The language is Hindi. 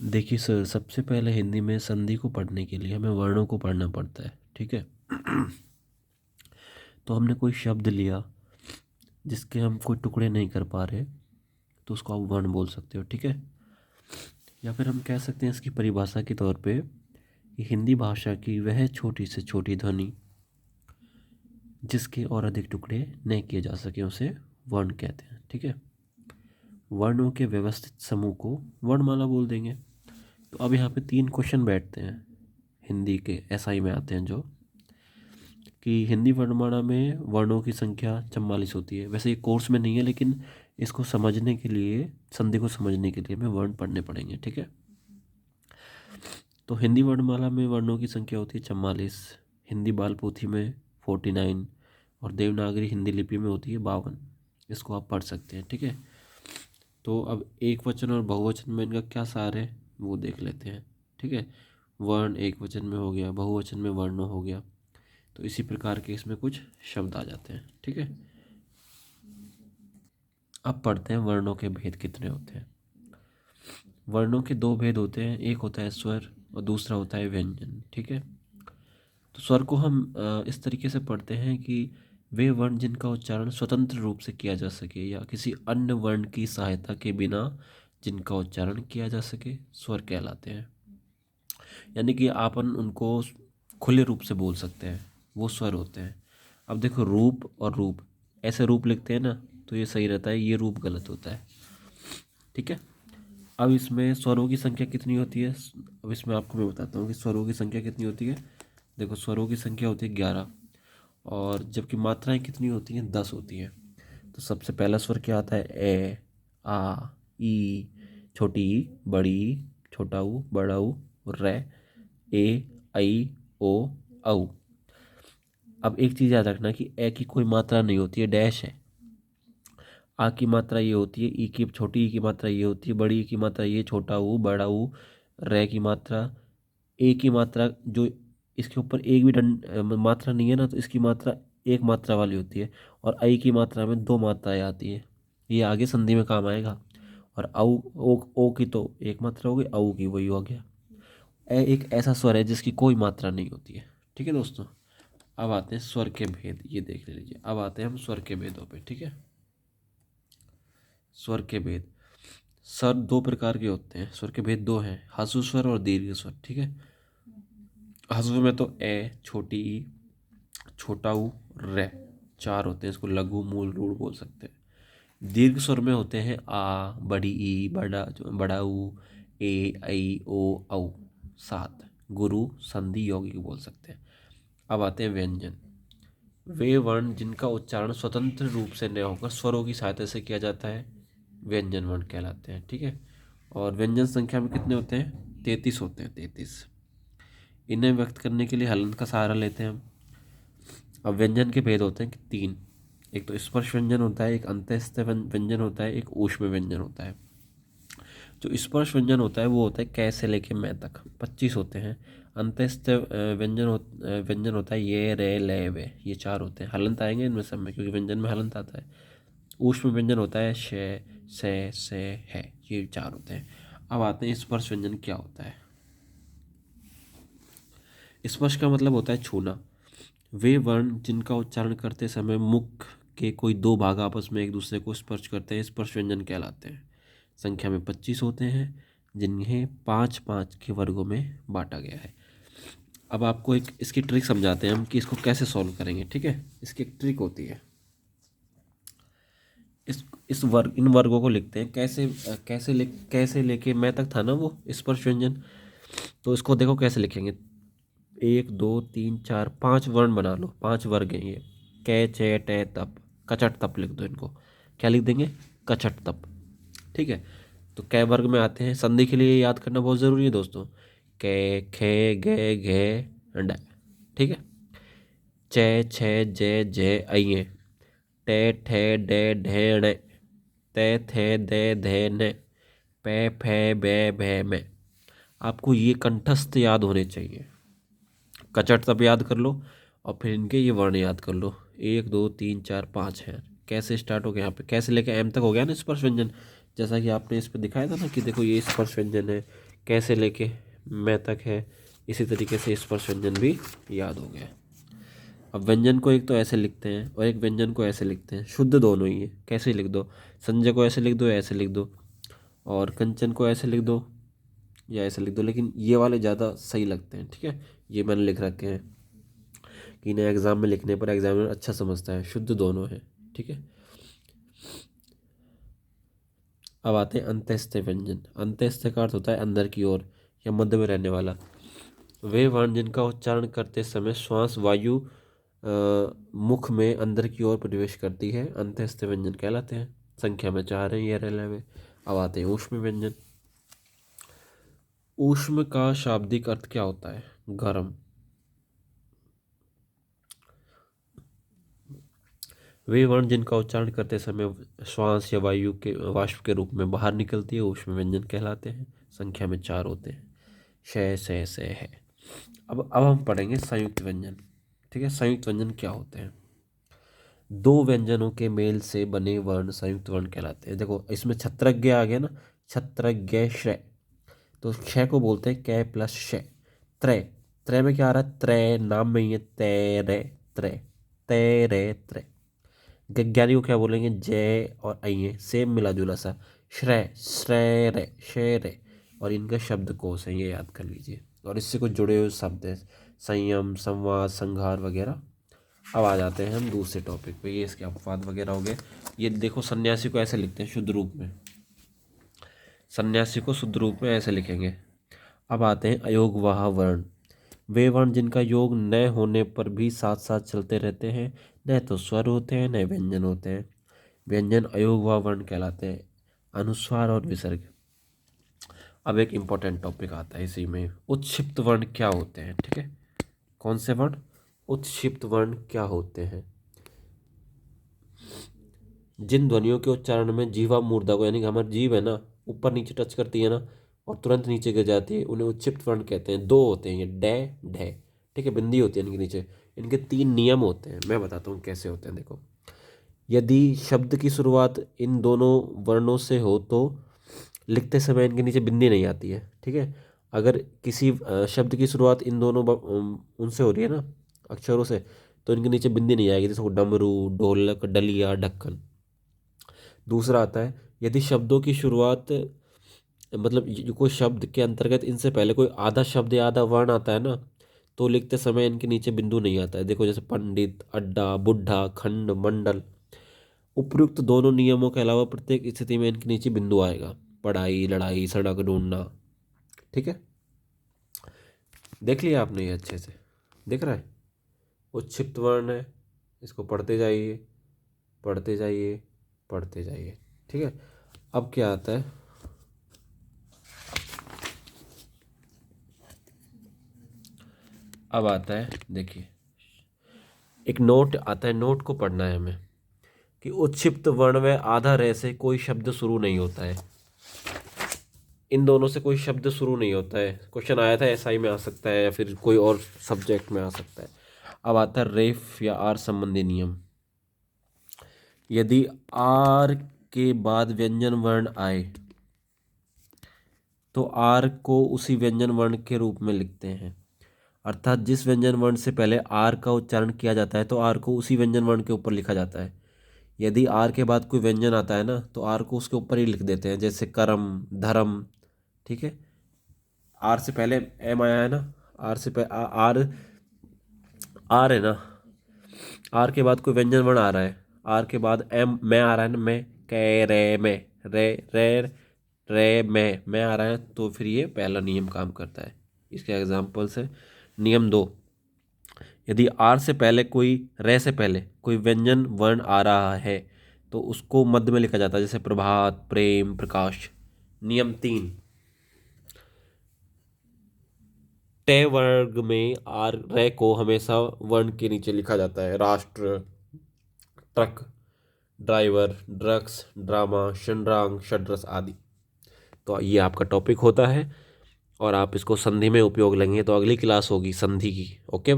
देखिए सर, सबसे पहले हिंदी में संधि को पढ़ने के लिए हमें वर्णों को पढ़ना पड़ता है, ठीक है। तो हमने कोई शब्द लिया जिसके हम कोई टुकड़े नहीं कर पा रहे, तो उसको आप वर्ण बोल सकते हो, ठीक है। या फिर हम कह सकते हैं इसकी परिभाषा के तौर पे कि हिंदी भाषा की वह छोटी से छोटी ध्वनि जिसके और अधिक टुकड़े नहीं किए जा सके उसे वर्ण कहते हैं, ठीक है। वर्णों के व्यवस्थित समूह को वर्णमाला बोल देंगे। तो अब यहाँ पे 3 क्वेश्चन बैठते हैं, हिंदी के एसआई में आते हैं, जो कि हिंदी वर्णमाला में वर्णों की संख्या 44 होती है। वैसे ये कोर्स में नहीं है, लेकिन इसको समझने के लिए, संधि को समझने के लिए हमें वर्ण पढ़ने पड़ेंगे, ठीक है। तो हिंदी वर्णमाला में वर्णों की संख्या होती है 44, हिंदी बाल पोथी में 49 और देवनागरी हिंदी लिपि में होती है 52। इसको आप पढ़ सकते हैं, ठीक है। तो अब एक वचन और बहुवचन में इनका क्या सार है वो देख लेते हैं, ठीक है। वर्ण एक वचन में हो गया, बहुवचन में वर्णों हो गया, तो इसी प्रकार के इसमें कुछ शब्द आ जाते हैं, ठीक है। अब पढ़ते हैं वर्णों के भेद कितने होते हैं। वर्णों के 2 भेद होते हैं, एक होता है स्वर और दूसरा होता है व्यंजन, ठीक है। तो स्वर को हम इस तरीके से पढ़ते हैं कि वे वर्ण जिनका उच्चारण स्वतंत्र रूप से किया जा सके या किसी अन्य वर्ण की सहायता के बिना जिनका उच्चारण किया जा सके स्वर कहलाते हैं। यानी कि आपन उनको खुले रूप से बोल सकते हैं, वो स्वर होते हैं। अब देखो, रूप और रूप, ऐसे रूप लिखते हैं ना, तो ये सही रहता है, ये रूप गलत होता है, ठीक है। अब इसमें स्वरों की संख्या कितनी होती है। अब इसमें आपको मैं बताता हूँ कि स्वरों की संख्या कितनी होती है। देखो, स्वरों की संख्या होती है 11, और जबकि मात्राएं कितनी होती हैं, 10 होती हैं। तो सबसे पहला स्वर क्या आता है, ए, आ, ई, छोटी ई, बड़ी ई, छोटा ऊ, बड़ा ऊ, रे, ए, आई, ओ, औ। अब एक चीज़ याद रखना कि ए की कोई मात्रा नहीं होती है, डैश है। आ की मात्रा ये होती है, ई की, छोटी ई की मात्रा ये होती है, बड़ी ई की मात्रा ये, छोटा ऊ, बड़ा ऊ, रे की मात्रा, ए की मात्रा जो इसके ऊपर एक भी मात्रा नहीं है ना, तो इसकी मात्रा एक मात्रा वाली होती है। और आई की मात्रा में 2 मात्राएं आती है, ये आगे संधि में काम आएगा। और ओ की तो एक मात्रा हो गई, औ की वही हो गया। ए एक ऐसा स्वर है जिसकी कोई मात्रा नहीं होती है, ठीक है दोस्तों। अब आते हैं स्वर के भेद, ये देख लीजिए। अब आते हैं हम स्वर के भेदों पे, ठीक है। स्वर के भेद, स्वर 2 प्रकार के होते हैं, स्वर के भेद 2 हैं, ह्रस्व स्वर और दीर्घ स्वर, ठीक है। ह्रस्व में तो ए, छोटी ई, छोटा ऊ, रे, 4 होते हैं, इसको लघु मूल रूढ़ बोल सकते हैं। दीर्घ स्वर में होते हैं आ, बड़ी ई, बड़ा ऊ, ए, आई, ओ, औ, 7। गुरु, संधि, यौगिक बोल सकते हैं। अब आते हैं व्यंजन। वे वर्ण जिनका उच्चारण स्वतंत्र रूप से न होकर स्वरों की सहायता से किया जाता है व्यंजन वर्ण कहलाते हैं, ठीक है। और व्यंजन संख्या में कितने होते हैं, 33 होते हैं, 33। इन्हें व्यक्त करने के लिए हलंत का सहारा लेते हैं हम। अब व्यंजन के भेद होते हैं कि 3, एक तो स्पर्श व्यंजन होता है, एक अंतःस्थ व्यंजन होता है, एक ऊष्म व्यंजन होता है। जो स्पर्श व्यंजन होता है वो होता है कै से लेके मैं तक, 25 होते हैं। अंतःस्थ व्यंजन होता है ये, रे, ले, वे, ये 4 होते हैं। हलंत आएंगे इनमें सब में, क्योंकि व्यंजन में हलंत आता है। ऊष्म व्यंजन होता है शे, से, है, ये 4 होते हैं। अब आते हैं स्पर्श व्यंजन क्या होता है। स्पर्श का मतलब होता है छूना। वे वर्ण जिनका उच्चारण करते समय मुख के कोई 2 भाग आपस में एक दूसरे को स्पर्श करते हैं स्पर्श व्यंजन कहलाते हैं। संख्या में 25 होते हैं, जिन्हें 5-5 के वर्गों में बांटा गया है। अब आपको एक इसकी ट्रिक समझाते हैं हम कि इसको कैसे सॉल्व करेंगे, ठीक है। इसकी एक ट्रिक होती है। इस वर्ग, इन वर्गों को लिखते हैं कैसे, कैसे लेके मैं तक था ना वो स्पर्श व्यंजन। तो इसको देखो कैसे लिखेंगे। 1 2 3 4 5 वर्ण बना लो, 5 वर्ग हैं ये। कै, चे, टे, तप, कचट तप लिख दो इनको। क्या लिख देंगे, कचट तप, ठीक है। तो कै वर्ग में आते हैं। संधि के लिए याद करना बहुत ज़रूरी है दोस्तों। कै, खे, गे, घे, डै, ठीक है। चे, छे, जे, जे, अइए, टे, ठे, डे, ढे, णे, ते, थे, दे, धे, ने, पे, फे, बे, भे, में। आपको ये कंठस्थ याद होने चाहिए। कचट तब याद कर लो, और फिर इनके ये वर्ण याद कर लो। 1 2 3 4 5 है। कैसे स्टार्ट हो गया, यहाँ पे कैसे लेके एम तक हो गया ना स्पर्श व्यंजन। जैसा कि आपने इस पे दिखाया था ना कि देखो ये स्पर्श व्यंजन है, कैसे लेके मैं तक है, इसी तरीके से स्पर्श व्यंजन भी याद हो गया। अब व्यंजन को एक तो ऐसे लिखते हैं और एक व्यंजन को ऐसे लिखते हैं, शुद्ध दोनों ही है। कैसे लिख दो, संजय को ऐसे लिख दो या ऐसे लिख दो, और कंचन को ऐसे लिख दो या ऐसे लिख दो, लेकिन ये वाले ज़्यादा सही लगते हैं। ठीक है, ये मैंने लिख रखे हैं कि इन्हें एग्ज़ाम में लिखने पर एग्जामिनर अच्छा समझता है। शुद्ध दोनों है। ठीक है, अब आते हैं अंत्यस्थ व्यंजन। अंत्यस्थ का अर्थ होता है अंदर की ओर या मध्य में रहने वाला। वे वर्ण जिनका उच्चारण करते समय श्वास वायु मुख में अंदर की ओर प्रवेश करती है, अंत्यस्थ व्यंजन कहलाते हैं। संख्या में 4 हैं ये रेलवे में। अब आते हैं ऊष्म व्यंजन। ऊष्म का शाब्दिक अर्थ क्या होता है? गर्म। वे वर्ण जिनका उच्चारण करते समय श्वास या वायु के वाष्प के रूप में बाहर निकलती है, ऊष्म व्यंजन कहलाते हैं। संख्या में 4 होते हैं। शय से है। अब हम पढ़ेंगे संयुक्त व्यंजन। ठीक है, संयुक्त व्यंजन क्या होते हैं? दो व्यंजनों के मेल से बने वर्ण संयुक्त वर्ण कहलाते हैं। देखो इसमें छत्रज्ञ आ गया ना, छत्रज्ञ श्रय, तो क्षय को बोलते हैं कै प्लस शय। त्रय, त्रय में क्या आ रहा है? त्रय नाम में ही है, तेरे त्रय, तेरे त्रय। ज्ञानी को क्या बोलेंगे? जय और अय सेम मिला जुला सा। श्रय, श्रेय रे, शय रे, और इनका शब्द कोश है, ये याद कर लीजिए। और इससे कुछ जुड़े हुए शब्द हैं, संयम, संवाद, संघार वगैरह। अब आ जाते हैं हम दूसरे टॉपिक पे, ये इसके अपवाद वगैरह हो गए। ये देखो सन्यासी को ऐसे लिखते हैं शुद्ध रूप में, सन्यासी को शुद्ध रूप में ऐसे लिखेंगे। अब आते हैं अयोगवाह वर्ण। वे वर्ण जिनका योग न होने पर भी साथ साथ चलते रहते हैं, न तो स्वर होते हैं न व्यंजन होते हैं। व्यंजन अयोगवाह वर्ण कहलाते हैं। अनुस्वार और विसर्ग। अब एक इम्पोर्टेंट टॉपिक आता है इसी में, उत्क्षिप्त वर्ण क्या होते हैं? ठीक है, कौन से वर्ण? उत्क्षिप्त वर्ण क्या होते हैं? जिन ध्वनियों के उच्चारण में जीवा मूर्धा को, यानी कि हमारी जीभ है ना, ऊपर नीचे टच करती है ना और तुरंत नीचे गिर जाती है, उन्हें उत्क्षिप्त वर्ण कहते हैं। 2 होते हैं ये, डे ढे। ठीक है, बिंदी होती है इनके नीचे। इनके 3 नियम होते हैं, मैं बताता हूँ कैसे होते हैं। देखो, यदि शब्द की शुरुआत इन दोनों वर्णों से हो तो लिखते समय इनके नीचे बिंदी नहीं आती है। ठीक है, अगर किसी शब्द की शुरुआत इन दोनों उनसे हो रही है ना, अक्षरों से, तो इनके नीचे बिंदी नहीं आएगी। जैसे डमरू, ढोलक, डलिया, ढक्कन। दूसरा आता है, यदि शब्दों की शुरुआत मतलब कोई शब्द के अंतर्गत इनसे पहले कोई आधा शब्द या आधा वर्ण आता है ना, तो लिखते समय इनके नीचे बिंदु नहीं आता है। देखो जैसे पंडित, अड्डा, बुढ़ा, खंड, मंडल। उपयुक्त दोनों नियमों के अलावा प्रत्येक स्थिति में इनके नीचे बिंदु आएगा। पढ़ाई, लड़ाई, सड़क ढूंढना। ठीक है, देख लिया आपने ये अच्छे से, दिख रहा है? उच्छिप्त वर्ण है, इसको पढ़ते जाइए, पढ़ते जाइए, पढ़ते जाइए। ठीक है, अब क्या आता है? अब आता है, देखिए एक नोट आता है, नोट को पढ़ना है हमें, कि उच्छिप्त वर्ण में आधा रे से कोई शब्द शुरू नहीं होता है। इन दोनों से कोई शब्द शुरू नहीं होता है। क्वेश्चन आया था, एसआई में आ सकता है या फिर कोई और सब्जेक्ट में आ सकता है। अब आता है रेफ या आर संबंधी नियम। यदि आर के बाद व्यंजन वर्ण आए तो आर को उसी व्यंजन वर्ण के रूप में लिखते हैं। अर्थात जिस व्यंजन वर्ण से पहले आर का उच्चारण किया जाता है तो आर को उसी व्यंजन वर्ण के ऊपर लिखा जाता है। यदि आर के बाद कोई व्यंजन आता है ना, तो आर को उसके ऊपर ही लिख देते हैं, जैसे करम, धर्म। ठीक है, आर से पहले एम आया है ना, आर से पहले आर, आर है ना, आर के बाद कोई व्यंजन वर्ण आ रहा है, आर के बाद एम मैं आ रहा है ना, मैं, कै रे में, रे रे मैं आ रहा है, तो फिर ये पहला नियम काम करता है। इसके एग्जाम्पल्स है। नियम 2, यदि आर से पहले कोई, रे से पहले कोई व्यंजन वर्ण आ रहा है तो उसको मध्य में लिखा जाता है, जैसे प्रभात, प्रेम, प्रकाश। नियम 3, टे वर्ग में आर रे को हमेशा वर्ण के नीचे लिखा जाता है। राष्ट्र, ट्रक, ड्राइवर, ड्रग्स, ड्रामा, षड्रांग, षड्रस आदि। तो ये आपका टॉपिक होता है और आप इसको संधि में उपयोग लेंगे, तो अगली क्लास होगी संधि की। ओके।